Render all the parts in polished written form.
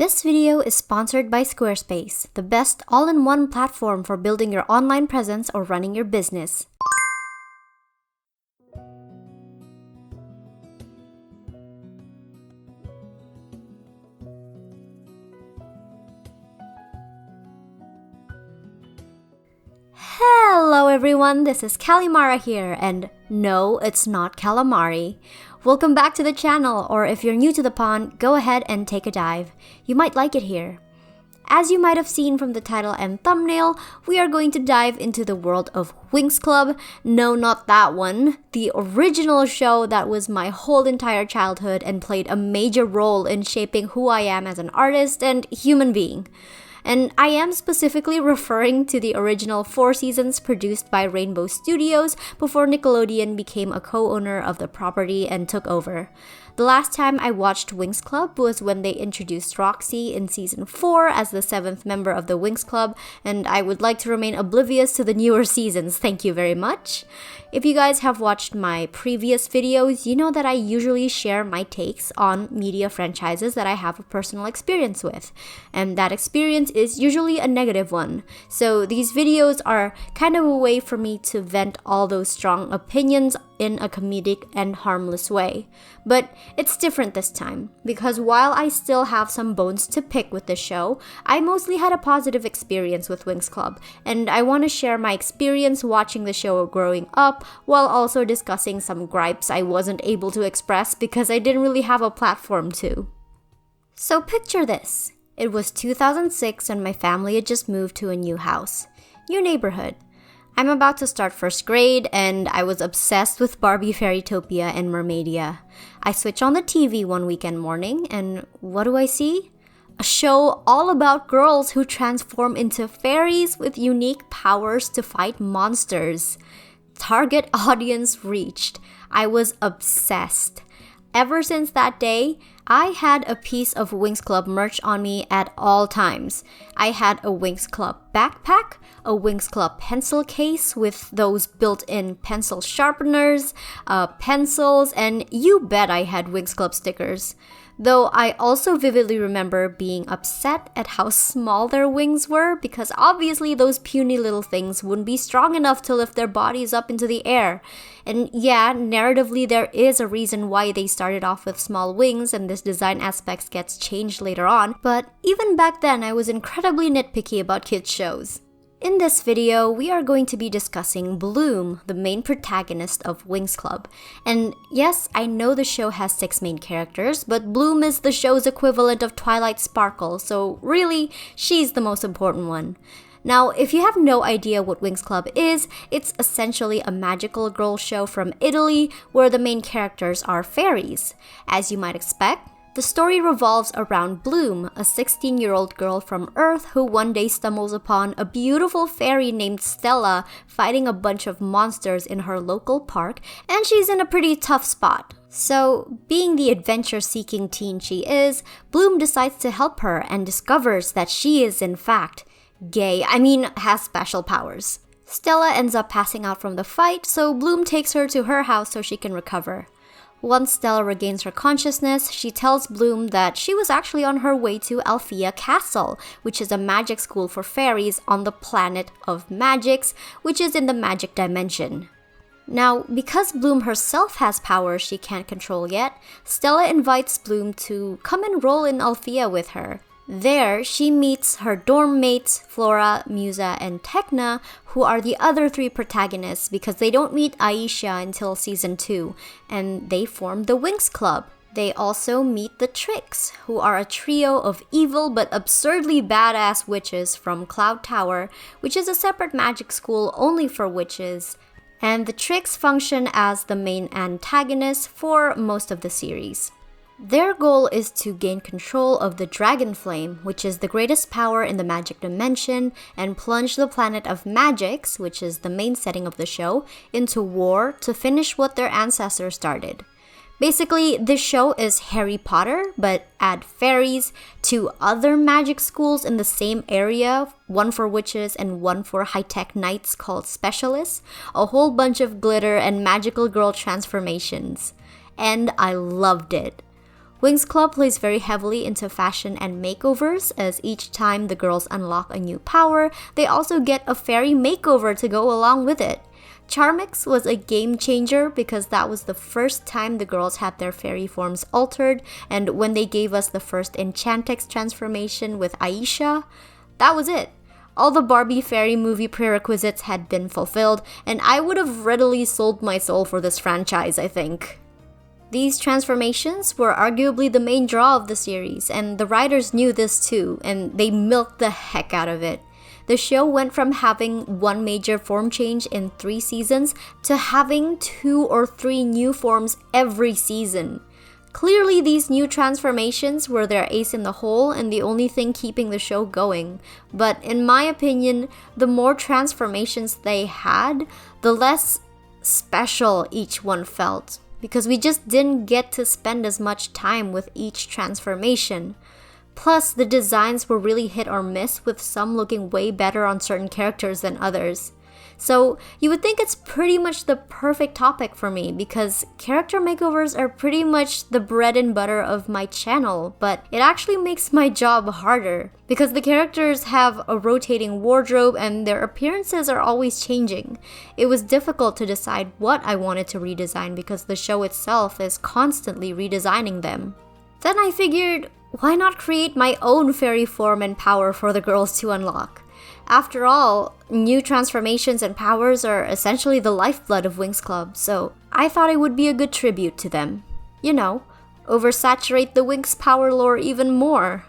This video is sponsored by Squarespace, the best all-in-one platform for building your online presence or running your business. Hello everyone, this is Callimara here, and no, it's not calamari. Welcome back to the channel, or if you're new to the pond, go ahead and take a dive. You might like it here. As you might have seen from the title and thumbnail, we are going to dive into the world of Winx Club. No, not that one. The original show that was my whole entire childhood and played a major role in shaping who I am as an artist and human being. And I am specifically referring to the original 4 seasons produced by Rainbow Studios before Nickelodeon became a co-owner of the property and took over. The last time I watched Winx Club was when they introduced Roxy in season 4 as the 7th member of the Winx Club, and I would like to remain oblivious to the newer seasons, thank you very much. If you guys have watched my previous videos, you know that I usually share my takes on media franchises that I have a personal experience with, and that experience is usually a negative one. So these videos are kind of a way for me to vent all those strong opinions in a comedic and harmless way. But it's different this time, because while I still have some bones to pick with the show, I mostly had a positive experience with Winx Club, and I want to share my experience watching the show growing up, while also discussing some gripes I wasn't able to express because I didn't really have a platform to. So picture this. It was 2006 and my family had just moved to a new house. New neighborhood. I'm about to start first grade and I was obsessed with Barbie Fairytopia and Mermaidia. I switch on the TV one weekend morning and what do I see? A show all about girls who transform into fairies with unique powers to fight monsters. Target audience reached. I was obsessed. Ever since that day, I had a piece of Winx Club merch on me at all times. I had a Winx Club backpack, a Winx Club pencil case with those built-in pencil sharpeners, pencils, and you bet I had Winx Club stickers. Though I also vividly remember being upset at how small their wings were because obviously those puny little things wouldn't be strong enough to lift their bodies up into the air. And yeah, narratively there is a reason why they started off with small wings and this design aspect gets changed later on, but even back then I was incredibly nitpicky about kids shows. In this video, we are going to be discussing Bloom, the main protagonist of Winx Club. And yes, I know the show has 6 main characters, but Bloom is the show's equivalent of Twilight Sparkle, so really, she's the most important one. Now, if you have no idea what Winx Club is, it's essentially a magical girl show from Italy where the main characters are fairies. As you might expect, the story revolves around Bloom, a 16-year-old girl from Earth who one day stumbles upon a beautiful fairy named Stella fighting a bunch of monsters in her local park, and she's in a pretty tough spot. So, being the adventure-seeking teen she is, Bloom decides to help her and discovers that she is in fact has special powers. Stella ends up passing out from the fight, so Bloom takes her to her house so she can recover. Once Stella regains her consciousness, she tells Bloom that she was actually on her way to Althea Castle, which is a magic school for fairies on the planet of Magics, which is in the magic dimension. Now, because Bloom herself has powers she can't control yet, Stella invites Bloom to come enroll in Althea with her. There, she meets her dorm mates, Flora, Musa, and Tecna, who are the other 3 protagonists because they don't meet Aisha until season 2, and they form the Winx Club. They also meet the Tricks, who are a trio of evil but absurdly badass witches from Cloud Tower, which is a separate magic school only for witches, and the Tricks function as the main antagonists for most of the series. Their goal is to gain control of the Dragon Flame, which is the greatest power in the magic dimension, and plunge the planet of Magics, which is the main setting of the show, into war to finish what their ancestors started. Basically, this show is Harry Potter, but add fairies, 2 other magic schools in the same area, one for witches and one for high-tech knights called specialists, a whole bunch of glitter and magical girl transformations. And I loved it. Winx Club plays very heavily into fashion and makeovers, as each time the girls unlock a new power, they also get a fairy makeover to go along with it. Charmix was a game changer because that was the first time the girls had their fairy forms altered, and when they gave us the first ENCHANTI transformation with Aisha, that was it. All the Barbie fairy movie prerequisites had been fulfilled, and I would have readily sold my soul for this franchise, I think. These transformations were arguably the main draw of the series, and the writers knew this too, and they milked the heck out of it. The show went from having one major form change in 3 seasons to having 2 or 3 new forms every season. Clearly, these new transformations were their ace in the hole and the only thing keeping the show going. But in my opinion, the more transformations they had, the less special each one felt, because we just didn't get to spend as much time with each transformation. Plus, the designs were really hit or miss, with some looking way better on certain characters than others. So you would think it's pretty much the perfect topic for me, because character makeovers are pretty much the bread and butter of my channel, but it actually makes my job harder, because the characters have a rotating wardrobe and their appearances are always changing. It was difficult to decide what I wanted to redesign because the show itself is constantly redesigning them. Then I figured, why not create my own fairy form and power for the girls to unlock? After all, new transformations and powers are essentially the lifeblood of Winx Club, so I thought it would be a good tribute to them. You know, oversaturate the Winx power lore even more.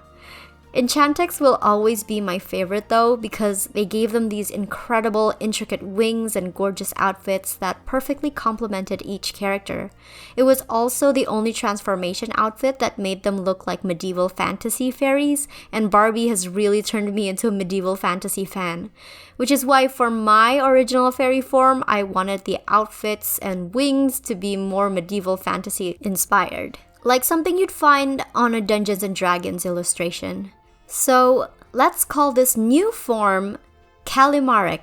ENCHANTI will always be my favorite though, because they gave them these incredible, intricate wings and gorgeous outfits that perfectly complemented each character. It was also the only transformation outfit that made them look like medieval fantasy fairies, and Barbie has really turned me into a medieval fantasy fan. Which is why for my original fairy form, I wanted the outfits and wings to be more medieval fantasy inspired, like something you'd find on a Dungeons & Dragons illustration. So let's call this new form callimara.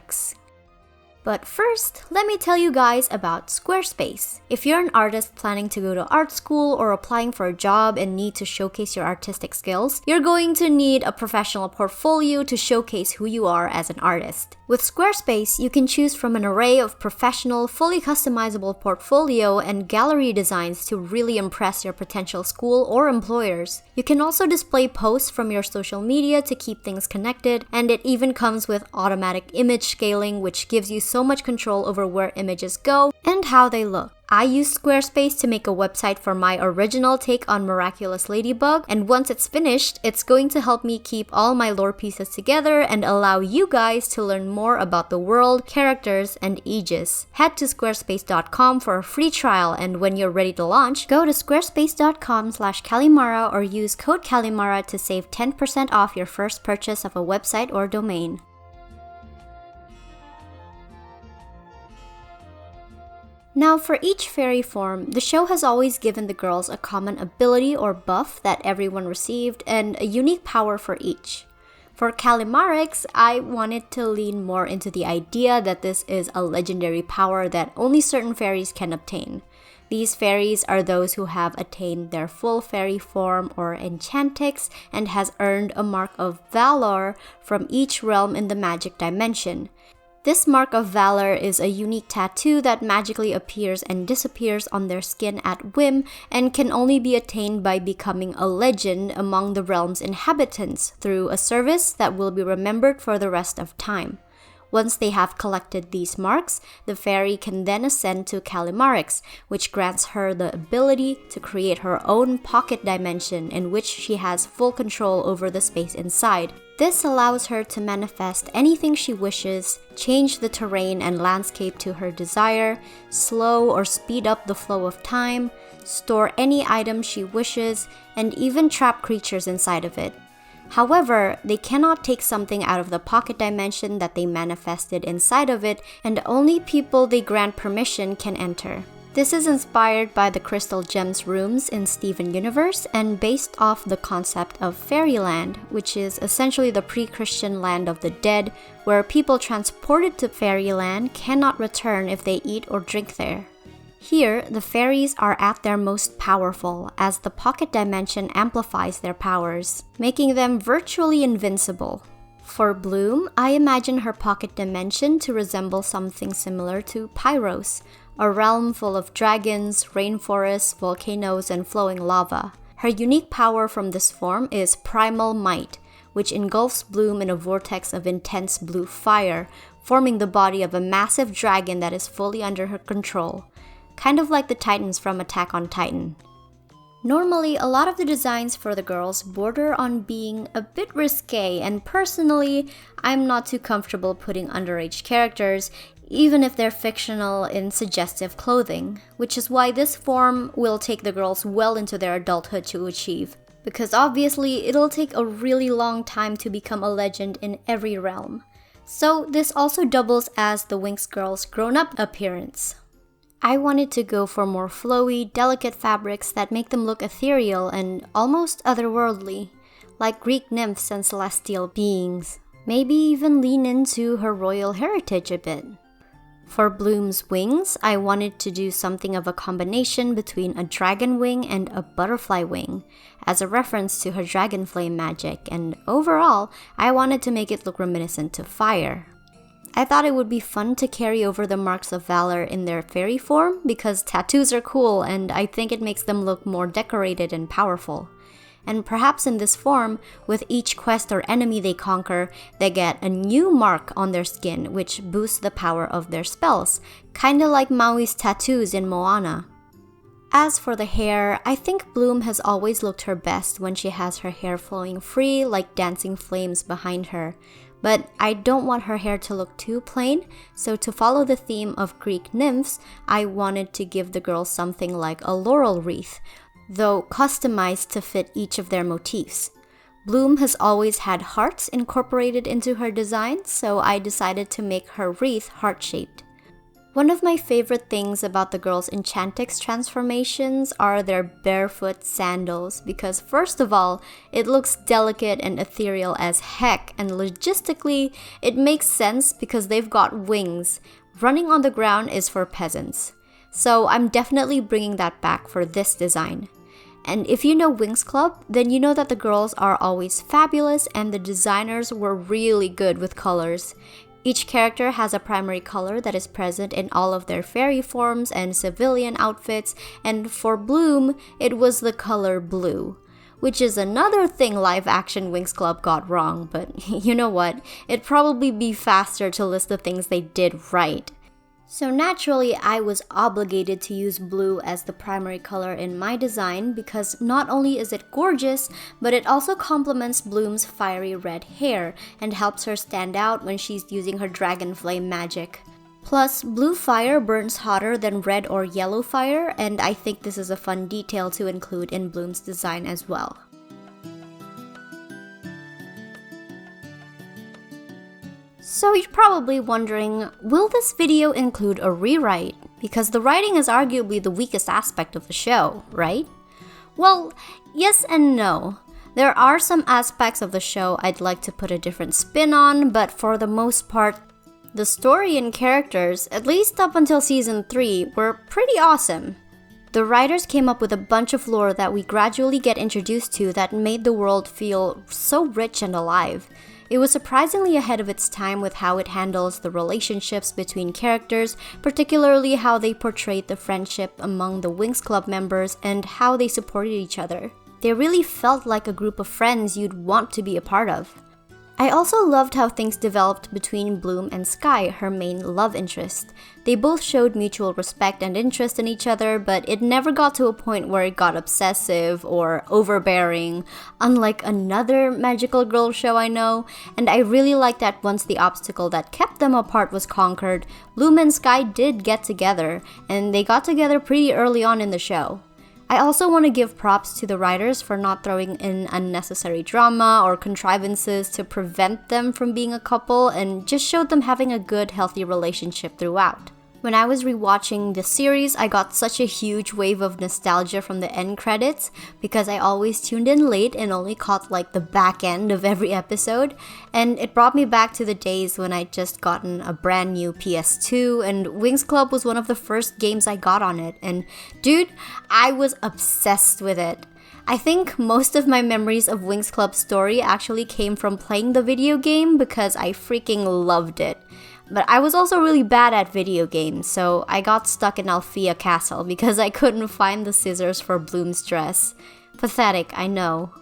But first, let me tell you guys about Squarespace. If you're an artist planning to go to art school or applying for a job and need to showcase your artistic skills, you're going to need a professional portfolio to showcase who you are as an artist. With Squarespace, you can choose from an array of professional, fully customizable portfolio and gallery designs to really impress your potential school or employers. You can also display posts from your social media to keep things connected, and it even comes with automatic image scaling, which gives you so much control over where images go and how they look. I used Squarespace to make a website for my original take on Miraculous Ladybug, and once it's finished, it's going to help me keep all my lore pieces together and allow you guys to learn more about the world, characters, and Aegis. Head to squarespace.com for a free trial, and when you're ready to launch, go to squarespace.com/callimara or use code callimara to save 10% off your first purchase of a website or domain. Now, for each fairy form, the show has always given the girls a common ability or buff that everyone received and a unique power for each. For callimara, I wanted to lean more into the idea that this is a legendary power that only certain fairies can obtain. These fairies are those who have attained their full fairy form or ENCHANTI and has earned a mark of valor from each realm in the magic dimension. This mark of valor is a unique tattoo that magically appears and disappears on their skin at whim and can only be attained by becoming a legend among the realm's inhabitants through a service that will be remembered for the rest of time. Once they have collected these marks, the fairy can then ascend to callimara, which grants her the ability to create her own pocket dimension in which she has full control over the space inside. This allows her to manifest anything she wishes, change the terrain and landscape to her desire, slow or speed up the flow of time, store any item she wishes, and even trap creatures inside of it. However, they cannot take something out of the pocket dimension that they manifested inside of it, and only people they grant permission can enter. This is inspired by the Crystal Gems rooms in Steven Universe and based off the concept of Fairyland, which is essentially the pre-Christian land of the dead, where people transported to Fairyland cannot return if they eat or drink there. Here, the fairies are at their most powerful as the pocket dimension amplifies their powers, making them virtually invincible. For Bloom, I imagine her pocket dimension to resemble something similar to Pyros, a realm full of dragons, rainforests, volcanoes, and flowing lava. Her unique power from this form is Primal Might, which engulfs Bloom in a vortex of intense blue fire, forming the body of a massive dragon that is fully under her control, kind of like the Titans from Attack on Titan. Normally, a lot of the designs for the girls border on being a bit risque, and personally, I'm not too comfortable putting underage characters, even if they're fictional, in suggestive clothing, which is why this form will take the girls well into their adulthood to achieve, because obviously it'll take a really long time to become a legend in every realm. So this also doubles as the Winx girls' grown-up appearance. I wanted to go for more flowy, delicate fabrics that make them look ethereal and almost otherworldly, like Greek nymphs and celestial beings. Maybe even lean into her royal heritage a bit. For Bloom's wings, I wanted to do something of a combination between a dragon wing and a butterfly wing, as a reference to her dragon flame magic, and overall, I wanted to make it look reminiscent to fire. I thought it would be fun to carry over the marks of valor in their fairy form because tattoos are cool and I think it makes them look more decorated and powerful. And perhaps in this form, with each quest or enemy they conquer, they get a new mark on their skin which boosts the power of their spells, kinda like Maui's tattoos in Moana. As for the hair, I think Bloom has always looked her best when she has her hair flowing free like dancing flames behind her. But I don't want her hair to look too plain, so to follow the theme of Greek nymphs, I wanted to give the girls something like a laurel wreath, though customized to fit each of their motifs. Bloom has always had hearts incorporated into her design, so I decided to make her wreath heart-shaped. One of my favorite things about the girls' Enchantix transformations are their barefoot sandals because first of all, it looks delicate and ethereal as heck, and logistically, it makes sense because they've got wings. Running on the ground is for peasants. So I'm definitely bringing that back for this design. And if you know Winx Club, then you know that the girls are always fabulous and the designers were really good with colors. Each character has a primary color that is present in all of their fairy forms and civilian outfits, and for Bloom, it was the color blue. Which is another thing live-action Winx Club got wrong, but you know what? It'd probably be faster to list the things they did right. So naturally, I was obligated to use blue as the primary color in my design because not only is it gorgeous, but it also complements Bloom's fiery red hair and helps her stand out when she's using her dragon flame magic. Plus, blue fire burns hotter than red or yellow fire, and I think this is a fun detail to include in Bloom's design as well. So you're probably wondering, will this video include a rewrite? Because the writing is arguably the weakest aspect of the show, right? Well, yes and no. There are some aspects of the show I'd like to put a different spin on, but for the most part, the story and characters, at least up until season 3, were pretty awesome. The writers came up with a bunch of lore that we gradually get introduced to that made the world feel so rich and alive. It was surprisingly ahead of its time with how it handles the relationships between characters, particularly how they portrayed the friendship among the Winx Club members and how they supported each other. They really felt like a group of friends you'd want to be a part of. I also loved how things developed between Bloom and Sky, her main love interest. They both showed mutual respect and interest in each other, but it never got to a point where it got obsessive or overbearing, unlike another magical girl show I know, and I really liked that once the obstacle that kept them apart was conquered, Bloom and Sky did get together, and they got together pretty early on in the show. I also want to give props to the writers for not throwing in unnecessary drama or contrivances to prevent them from being a couple and just showed them having a good, healthy relationship throughout. When I was rewatching the series, I got such a huge wave of nostalgia from the end credits because I always tuned in late and only caught like the back end of every episode, and it brought me back to the days when I'd just gotten a brand new PS2 and Winx Club was one of the first games I got on it, and dude, I was obsessed with it. I think most of my memories of Winx Club's story actually came from playing the video game because I freaking loved it. But I was also really bad at video games, so I got stuck in Althea Castle because I couldn't find the scissors for Bloom's dress. Pathetic, I know.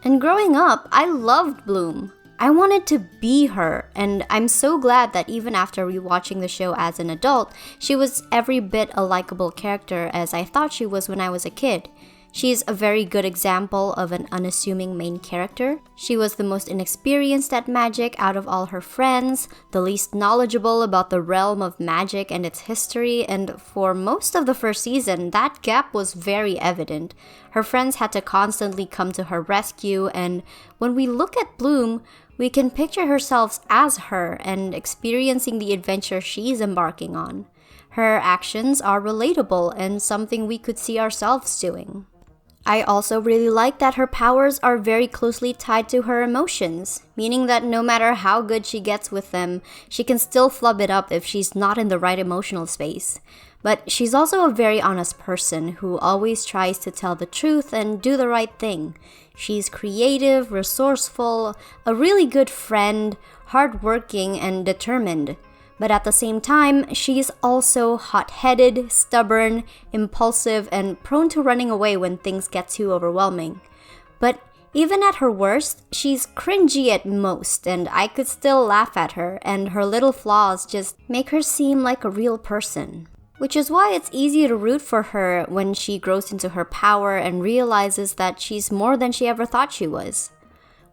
And growing up, I loved Bloom. I wanted to be her, and I'm so glad that even after rewatching the show as an adult, she was every bit a likable character as I thought she was when I was a kid. She's a very good example of an unassuming main character. She was the most inexperienced at magic out of all her friends, the least knowledgeable about the realm of magic and its history, and for most of the first season, that gap was very evident. Her friends had to constantly come to her rescue, and when we look at Bloom, we can picture ourselves as her and experiencing the adventure she's embarking on. Her actions are relatable and something we could see ourselves doing. I also really like that her powers are very closely tied to her emotions, meaning that no matter how good she gets with them, she can still flub it up if she's not in the right emotional space. But she's also a very honest person who always tries to tell the truth and do the right thing. She's creative, resourceful, a really good friend, hardworking, and determined. But at the same time, she's also hot-headed, stubborn, impulsive, and prone to running away when things get too overwhelming. But even at her worst, she's cringy at most, and I could still laugh at her, and her little flaws just make her seem like a real person. Which is why it's easy to root for her when she grows into her power and realizes that she's more than she ever thought she was.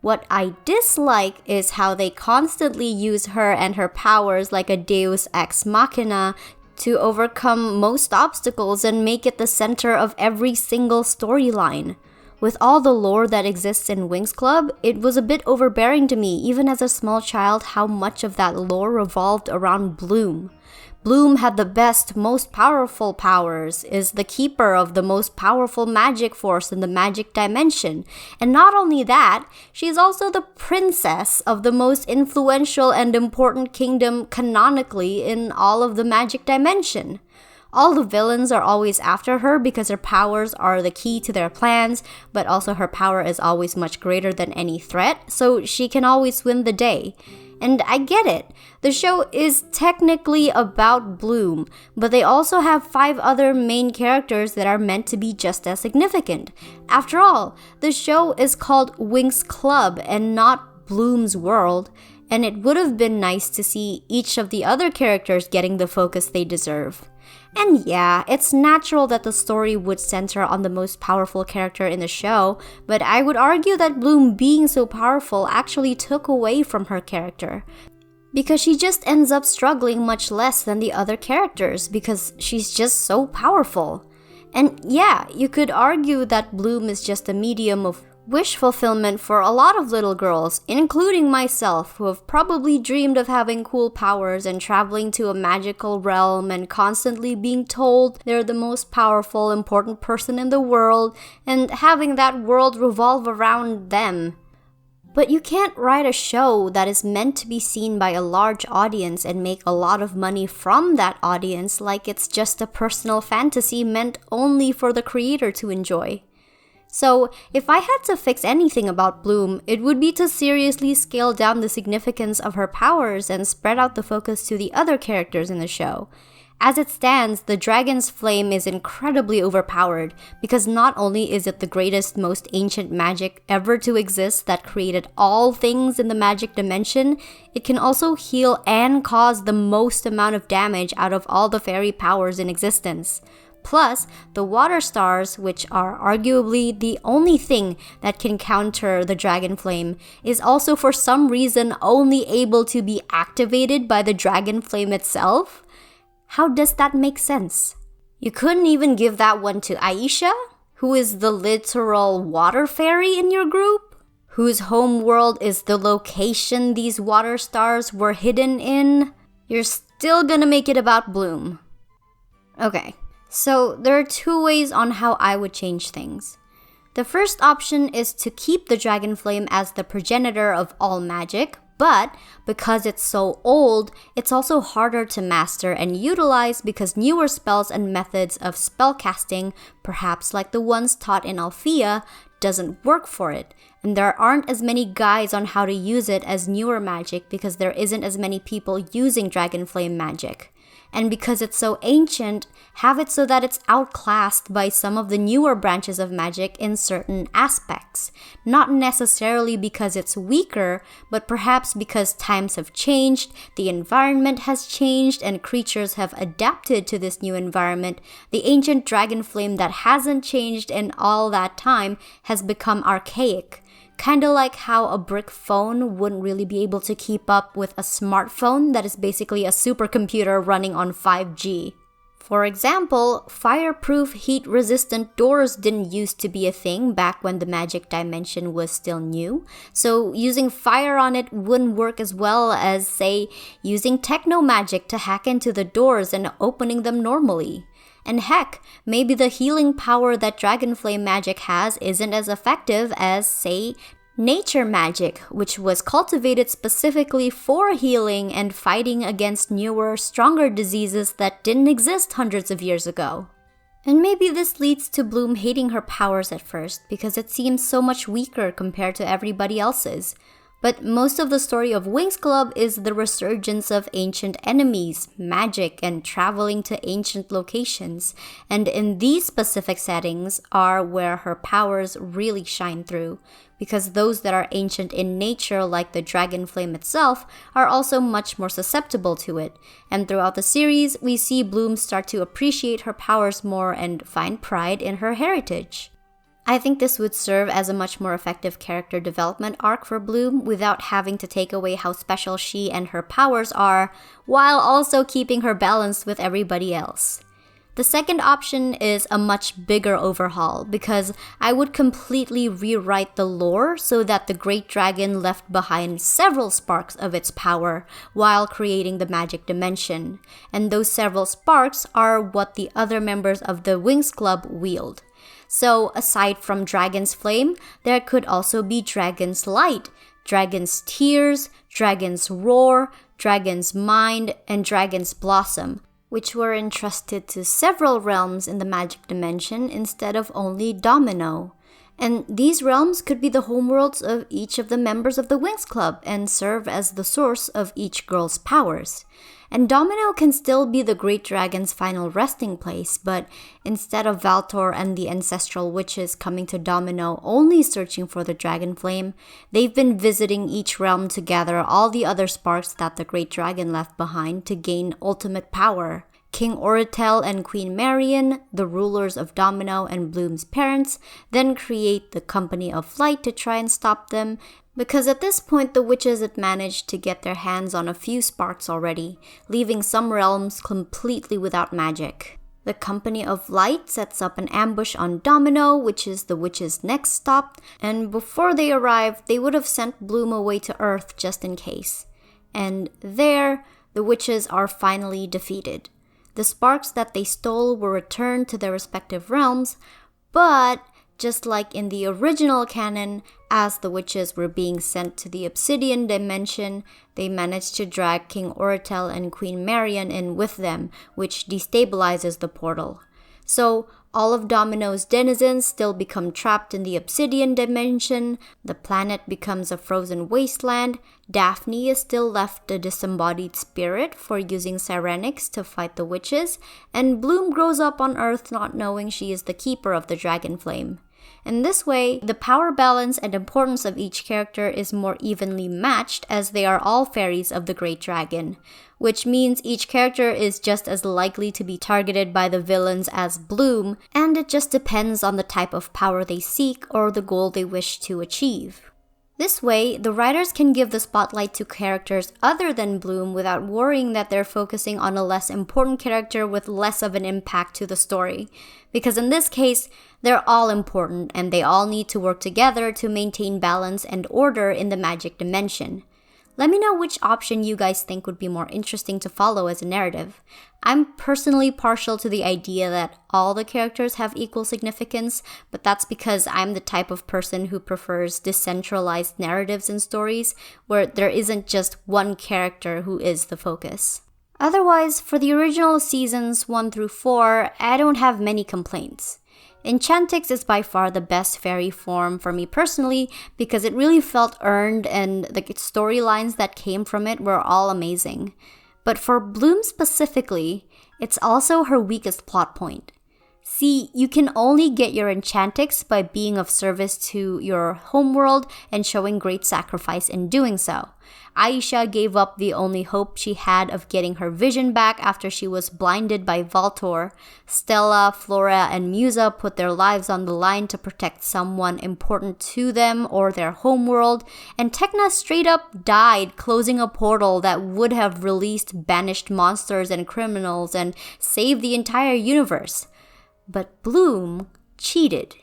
What I dislike is how they constantly use her and her powers like a deus ex machina to overcome most obstacles and make it the center of every single storyline. With all the lore that exists in Winx Club, it was a bit overbearing to me, even as a small child, how much of that lore revolved around Bloom. Bloom had the best, most powerful powers, is the keeper of the most powerful magic force in the magic dimension. And not only that, she's also the princess of the most influential and important kingdom canonically in all of the magic dimension. All the villains are always after her because her powers are the key to their plans, but also her power is always much greater than any threat, so she can always win the day. And I get it. The show is technically about Bloom, but they also have 5 other main characters that are meant to be just as significant. After all, the show is called Winx Club and not Bloom's World, and it would have been nice to see each of the other characters getting the focus they deserve. And yeah, it's natural that the story would center on the most powerful character in the show, but I would argue that Bloom being so powerful actually took away from her character. Because she just ends up struggling much less than the other characters because she's just so powerful. And yeah, you could argue that Bloom is just a medium of wish fulfillment for a lot of little girls, including myself, who have probably dreamed of having cool powers and traveling to a magical realm and constantly being told they're the most powerful, important person in the world and having that world revolve around them. But you can't write a show that is meant to be seen by a large audience and make a lot of money from that audience like it's just a personal fantasy meant only for the creator to enjoy. So, if I had to fix anything about Bloom, it would be to seriously scale down the significance of her powers and spread out the focus to the other characters in the show. As it stands, the dragon's flame is incredibly overpowered because not only is it the greatest, most ancient magic ever to exist that created all things in the magic dimension, it can also heal and cause the most amount of damage out of all the fairy powers in existence. Plus, the water stars, which are arguably the only thing that can counter the dragon flame, is also for some reason only able to be activated by the dragon flame itself. How does that make sense? You couldn't even give that one to Aisha, who is the literal water fairy in your group, whose home world is the location these water stars were hidden in. You're still gonna make it about Bloom. Okay, so there are two ways on how I would change things. The first option is to keep the dragon flame as the progenitor of all magic, but because it's so old, it's also harder to master and utilize because newer spells and methods of spellcasting, perhaps like the ones taught in Althea, doesn't work for it. And there aren't as many guides on how to use it as newer magic because there isn't as many people using dragon flame magic. And because it's so ancient, have it so that it's outclassed by some of the newer branches of magic in certain aspects. Not necessarily because it's weaker, but perhaps because times have changed, the environment has changed, and creatures have adapted to this new environment. The ancient dragon flame that hasn't changed in all that time has become archaic. Kinda like how a brick phone wouldn't really be able to keep up with a smartphone that is basically a supercomputer running on 5G. For example, fireproof, heat-resistant doors didn't used to be a thing back when the magic dimension was still new, so using fire on it wouldn't work as well as, say, using techno magic to hack into the doors and opening them normally. And heck, maybe the healing power that Dragonflame magic has isn't as effective as, say, nature magic, which was cultivated specifically for healing and fighting against newer, stronger diseases that didn't exist hundreds of years ago. And maybe this leads to Bloom hating her powers at first because it seems so much weaker compared to everybody else's. But most of the story of Winx Club is the resurgence of ancient enemies, magic, and traveling to ancient locations. And in these specific settings are where her powers really shine through, because those that are ancient in nature, like the dragon flame itself, are also much more susceptible to it. And throughout the series, we see Bloom start to appreciate her powers more and find pride in her heritage. I think this would serve as a much more effective character development arc for Bloom without having to take away how special she and her powers are, while also keeping her balanced with everybody else. The second option is a much bigger overhaul because I would completely rewrite the lore so that the Great Dragon left behind several sparks of its power while creating the magic dimension. And those several sparks are what the other members of the Winx Club wield. So aside from Dragon's Flame, there could also be Dragon's Light, Dragon's Tears, Dragon's Roar, Dragon's Mind, and Dragon's Blossom, which were entrusted to several realms in the magic dimension instead of only Domino. And these realms could be the homeworlds of each of the members of the Winx Club and serve as the source of each girl's powers. And Domino can still be the Great Dragon's final resting place, but instead of Valtor and the ancestral witches coming to Domino only searching for the dragon flame, they've been visiting each realm to gather all the other sparks that the Great Dragon left behind to gain ultimate power. King Oratel and Queen Marion, the rulers of Domino and Bloom's parents, then create the Company of Light to try and stop them, because at this point the witches had managed to get their hands on a few sparks already, leaving some realms completely without magic. The Company of Light sets up an ambush on Domino, which is the witches' next stop, and before they arrive, they would have sent Bloom away to Earth just in case. And there, the witches are finally defeated. The sparks that they stole were returned to their respective realms, but just like in the original canon, as the witches were being sent to the Obsidian Dimension, they managed to drag King Oratel and Queen Marion in with them, which destabilizes the portal. So, all of Domino's denizens still become trapped in the Obsidian Dimension, the planet becomes a frozen wasteland, Daphne is still left a disembodied spirit for using Cyrenix to fight the witches, and Bloom grows up on Earth not knowing she is the keeper of the dragon flame. In this way, the power balance and importance of each character is more evenly matched as they are all fairies of the Great Dragon, which means each character is just as likely to be targeted by the villains as Bloom, and it just depends on the type of power they seek or the goal they wish to achieve. This way, the writers can give the spotlight to characters other than Bloom without worrying that they're focusing on a less important character with less of an impact to the story. Because in this case, they're all important and they all need to work together to maintain balance and order in the magic dimension. Let me know which option you guys think would be more interesting to follow as a narrative. I'm personally partial to the idea that all the characters have equal significance, but that's because I'm the type of person who prefers decentralized narratives and stories where there isn't just one character who is the focus. Otherwise, for the original seasons 1 through 4, I don't have many complaints. ENCHANTIX is by far the best fairy form for me personally because it really felt earned and the storylines that came from it were all amazing. But for Bloom specifically, it's also her weakest plot point. See, you can only get your ENCHANTIX by being of service to your homeworld and showing great sacrifice in doing so. Aisha gave up the only hope she had of getting her vision back after she was blinded by Voltor. Stella, Flora, and Musa put their lives on the line to protect someone important to them or their homeworld, and Tecna straight up died closing a portal that would have released banished monsters and criminals and saved the entire universe. But Bloom cheated.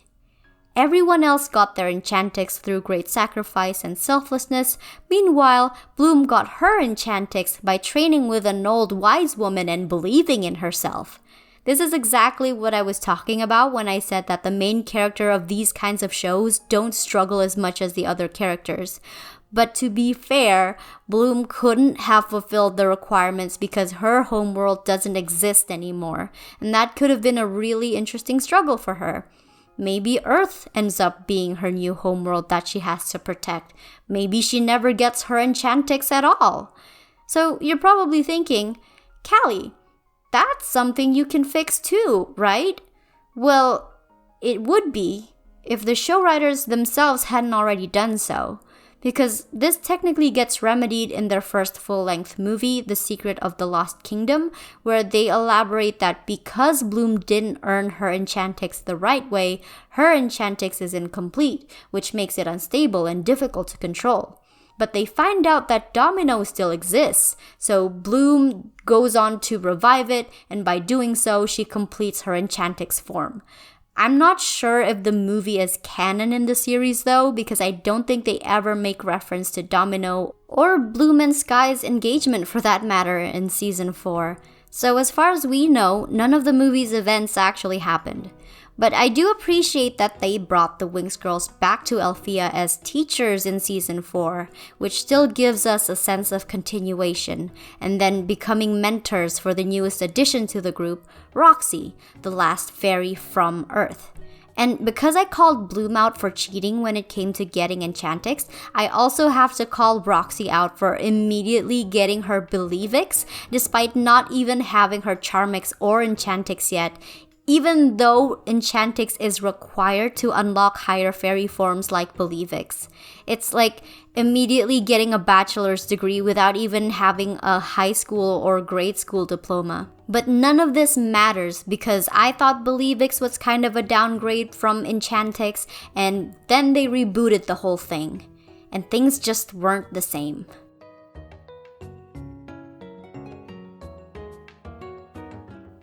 Everyone else got their ENCHANTIX through great sacrifice and selflessness. Meanwhile, Bloom got her ENCHANTIX by training with an old wise woman and believing in herself. This is exactly what I was talking about when I said that the main character of these kinds of shows don't struggle as much as the other characters. But to be fair, Bloom couldn't have fulfilled the requirements because her homeworld doesn't exist anymore, and that could have been a really interesting struggle for her. Maybe Earth ends up being her new homeworld that she has to protect. Maybe she never gets her ENCHANTIX at all. So you're probably thinking, Callie, that's something you can fix too, right? Well, it would be if the show writers themselves hadn't already done so. Because this technically gets remedied in their first full-length movie, The Secret of the Lost Kingdom, where they elaborate that because Bloom didn't earn her ENCHANTIX the right way, her ENCHANTIX is incomplete, which makes it unstable and difficult to control. But they find out that Domino still exists, so Bloom goes on to revive it, and by doing so, she completes her ENCHANTIX form. I'm not sure if the movie is canon in the series though, because I don't think they ever make reference to Domino or Bloom and Sky's engagement for that matter in season 4. So as far as we know, none of the movie's events actually happened. But I do appreciate that they brought the Winx girls back to Althea as teachers in season 4, which still gives us a sense of continuation, and then becoming mentors for the newest addition to the group, Roxy, the last fairy from Earth. And because I called Bloom out for cheating when it came to getting ENCHANTIX, I also have to call Roxy out for immediately getting her Believix, despite not even having her Charmix or ENCHANTIX yet, even though ENCHANTIX is required to unlock higher fairy forms like Believix. It's like immediately getting a bachelor's degree without even having a high school or grade school diploma. But none of this matters because I thought Believix was kind of a downgrade from ENCHANTIX, and then they rebooted the whole thing. And things just weren't the same.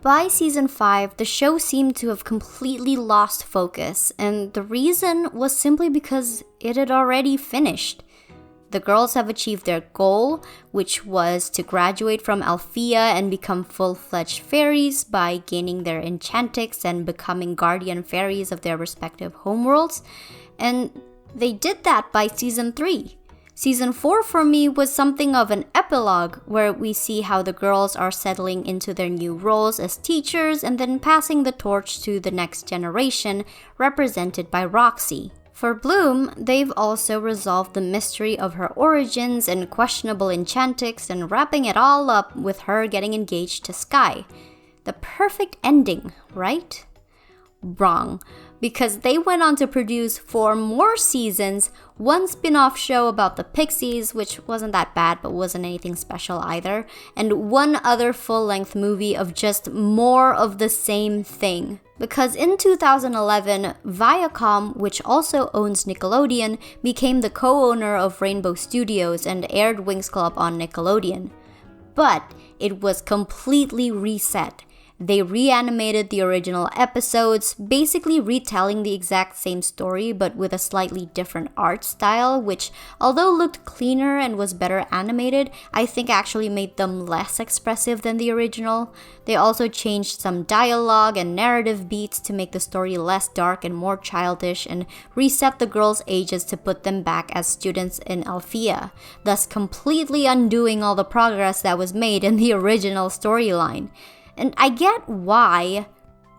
By season 5, the show seemed to have completely lost focus, and the reason was simply because it had already finished. The girls have achieved their goal, which was to graduate from Althea and become full-fledged fairies by gaining their ENCHANTIX and becoming guardian fairies of their respective homeworlds, and they did that by season 3. Season 4 for me was something of an epilogue where we see how the girls are settling into their new roles as teachers and then passing the torch to the next generation, represented by Roxy. For Bloom, they've also resolved the mystery of her origins and questionable ENCHANTIX and wrapping it all up with her getting engaged to Sky. The perfect ending, right? Wrong, because they went on to produce 4 more seasons, one spin-off show about the Pixies, which wasn't that bad but wasn't anything special either, and one other full-length movie of just more of the same thing. Because in 2011, Viacom, which also owns Nickelodeon, became the co-owner of Rainbow Studios and aired Winx Club on Nickelodeon. But it was completely reset. They reanimated the original episodes, basically retelling the exact same story but with a slightly different art style, which, although looked cleaner and was better animated, I think actually made them less expressive than the original. They also changed some dialogue and narrative beats to make the story less dark and more childish, and reset the girls' ages to put them back as students in Althea, thus completely undoing all the progress that was made in the original storyline. And I get why.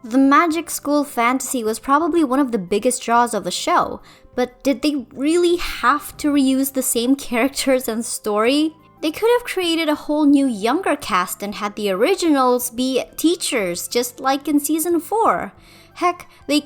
The magic school fantasy was probably one of the biggest draws of the show, but did they really have to reuse the same characters and story? They could have created a whole new younger cast and had the originals be teachers, just like in season 4. Heck, they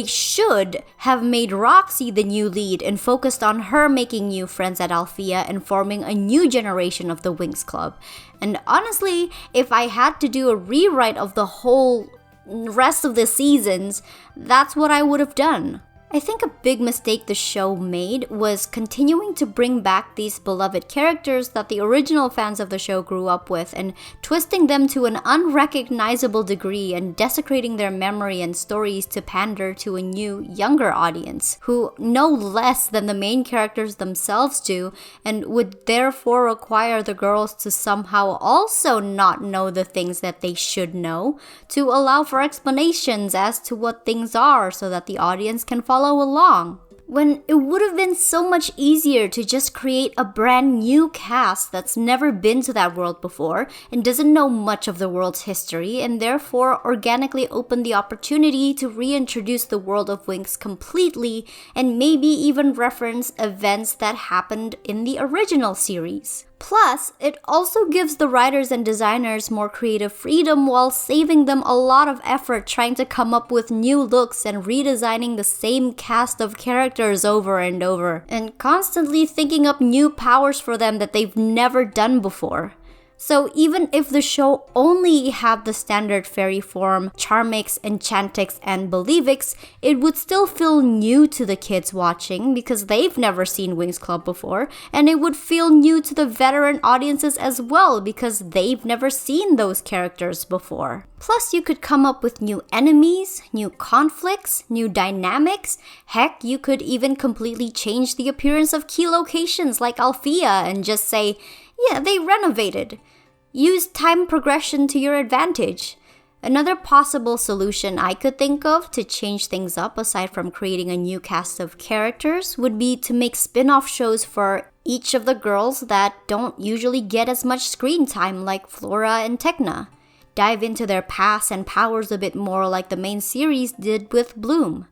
should have made Roxy the new lead and focused on her making new friends at Althea and forming a new generation of the Winx Club. And honestly, if I had to do a rewrite of the whole rest of the seasons, that's what I would have done. I think a big mistake the show made was continuing to bring back these beloved characters that the original fans of the show grew up with and twisting them to an unrecognizable degree and desecrating their memory and stories to pander to a new, younger audience who know less than the main characters themselves do and would therefore require the girls to somehow also not know the things that they should know to allow for explanations as to what things are so that the audience can follow along, when it would have been so much easier to just create a brand new cast that's never been to that world before and doesn't know much of the world's history and therefore organically open the opportunity to reintroduce the world of Winx completely and maybe even reference events that happened in the original series. Plus, it also gives the writers and designers more creative freedom while saving them a lot of effort trying to come up with new looks and redesigning the same cast of characters over and over, and constantly thinking up new powers for them that they've never done before. So even if the show only had the standard fairy form, Charmix, Enchantix, and Believix, it would still feel new to the kids watching because they've never seen Winx Club before, and it would feel new to the veteran audiences as well because they've never seen those characters before. Plus, you could come up with new enemies, new conflicts, new dynamics. Heck, you could even completely change the appearance of key locations like Althea and just say, yeah, they renovated. Use time progression to your advantage. Another possible solution I could think of to change things up aside from creating a new cast of characters would be to make spin-off shows for each of the girls that don't usually get as much screen time like Flora and Tecna. Dive into their past and powers a bit more like the main series did with Bloom.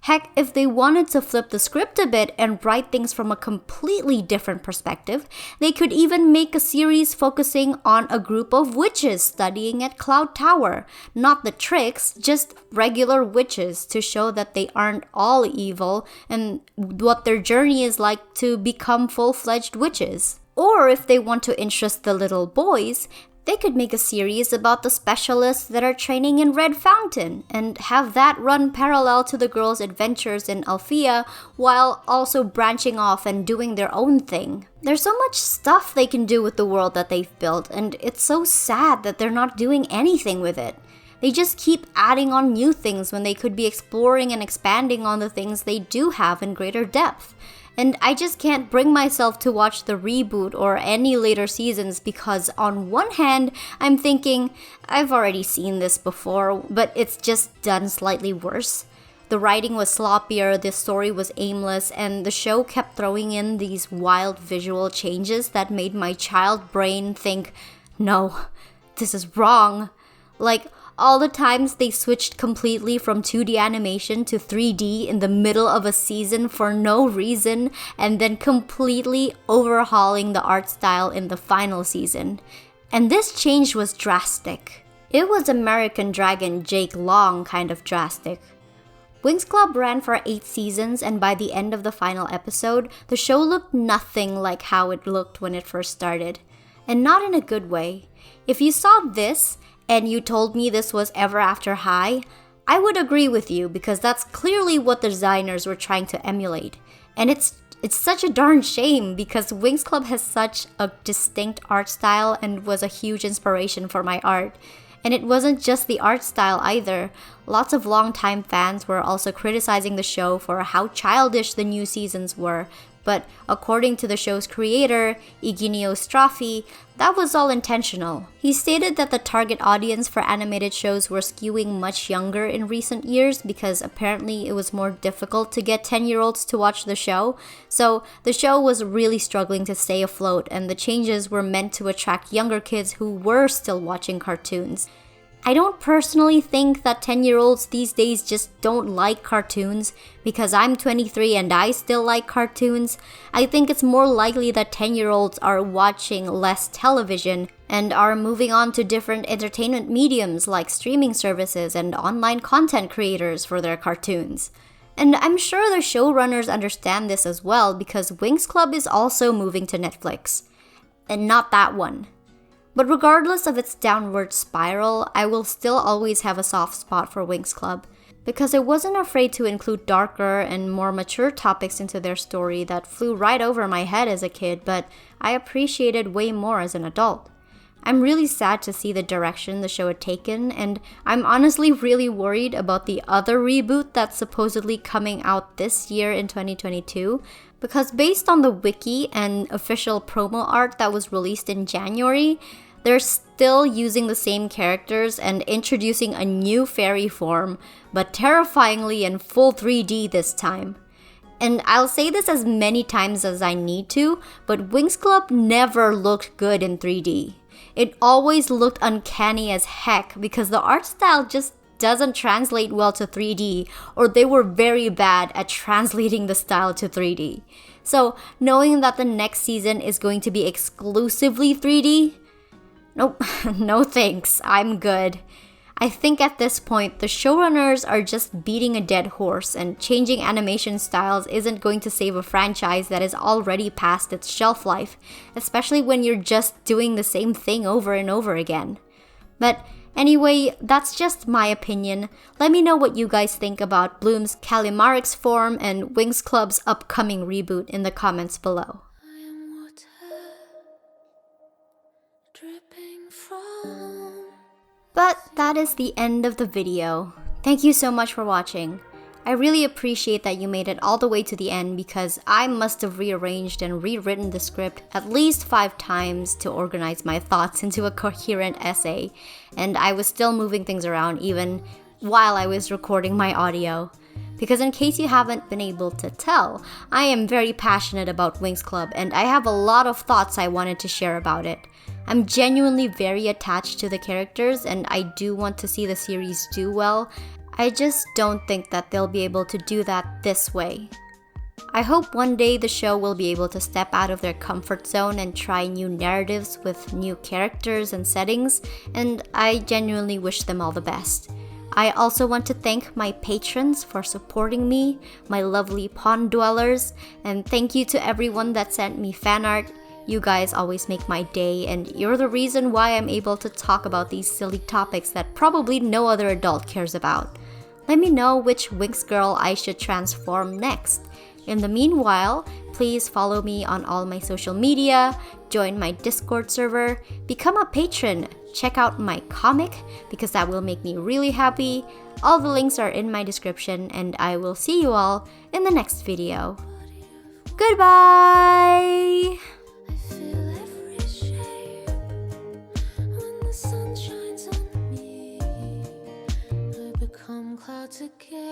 Heck, if they wanted to flip the script a bit and write things from a completely different perspective, they could even make a series focusing on a group of witches studying at Cloud Tower. Not the tricks, just regular witches to show that they aren't all evil and what their journey is like to become full-fledged witches. Or if they want to interest the little boys, they could make a series about the specialists that are training in Red Fountain and have that run parallel to the girls' adventures in Althea while also branching off and doing their own thing. There's so much stuff they can do with the world that they've built, and it's so sad that they're not doing anything with it. They just keep adding on new things when they could be exploring and expanding on the things they do have in greater depth. And I just can't bring myself to watch the reboot or any later seasons because on one hand, I'm thinking, I've already seen this before, but it's just done slightly worse. The writing was sloppier, the story was aimless, and the show kept throwing in these wild visual changes that made my child brain think, no, this is wrong. Like, all the times they switched completely from 2D animation to 3D in the middle of a season for no reason, and then completely overhauling the art style in the final season. And this change was drastic. It was American Dragon Jake Long kind of drastic. Winx Club ran for 8 seasons, and by the end of the final episode, the show looked nothing like how it looked when it first started. And not in a good way. If you saw this, and you told me this was Ever After High, I would agree with you because that's clearly what the designers were trying to emulate. And it's such a darn shame because Winx Club has such a distinct art style and was a huge inspiration for my art. And it wasn't just the art style either. Lots of longtime fans were also criticizing the show for how childish the new seasons were. But according to the show's creator, Iginio Straffi, that was all intentional. He stated that the target audience for animated shows were skewing much younger in recent years because apparently it was more difficult to get 10-year-olds to watch the show. So the show was really struggling to stay afloat, and the changes were meant to attract younger kids who were still watching cartoons. I don't personally think that 10-year-olds these days just don't like cartoons because I'm 23 and I still like cartoons. I think it's more likely that 10-year-olds are watching less television and are moving on to different entertainment mediums like streaming services and online content creators for their cartoons. And I'm sure the showrunners understand this as well because Winx Club is also moving to Netflix. And not that one. But regardless of its downward spiral, I will still always have a soft spot for Winx Club because it wasn't afraid to include darker and more mature topics into their story that flew right over my head as a kid, but I appreciated way more as an adult. I'm really sad to see the direction the show had taken, and I'm honestly really worried about the other reboot that's supposedly coming out this year in 2022, because based on the wiki and official promo art that was released in January, they're still using the same characters and introducing a new fairy form, but terrifyingly in full 3D this time. And I'll say this as many times as I need to, but Winx Club never looked good in 3D. It always looked uncanny as heck because the art style just doesn't translate well to 3D, or they were very bad at translating the style to 3D. So knowing that the next season is going to be exclusively 3D, nope, no thanks, I'm good. I think at this point, the showrunners are just beating a dead horse, and changing animation styles isn't going to save a franchise that is already past its shelf life, especially when you're just doing the same thing over and over again. But anyway, that's just my opinion. Let me know what you guys think about Bloom's Callimarix form and Winx Club's upcoming reboot in the comments below. But that is the end of the video. Thank you so much for watching. I really appreciate that you made it all the way to the end because I must have rearranged and rewritten the script at least 5 times to organize my thoughts into a coherent essay, and I was still moving things around even while I was recording my audio. Because in case you haven't been able to tell, I am very passionate about Winx Club and I have a lot of thoughts I wanted to share about it. I'm genuinely very attached to the characters and I do want to see the series do well. I just don't think that they'll be able to do that this way. I hope one day the show will be able to step out of their comfort zone and try new narratives with new characters and settings, and I genuinely wish them all the best. I also want to thank my patrons for supporting me, my lovely pond dwellers, and thank you to everyone that sent me fan art. You guys always make my day, and you're the reason why I'm able to talk about these silly topics that probably no other adult cares about. Let me know which Winx girl I should transform next. In the meanwhile, please follow me on all my social media, join my Discord server, become a patron, check out my comic because that will make me really happy. All the links are in my description, and I will see you all in the next video. Goodbye! Clouds again.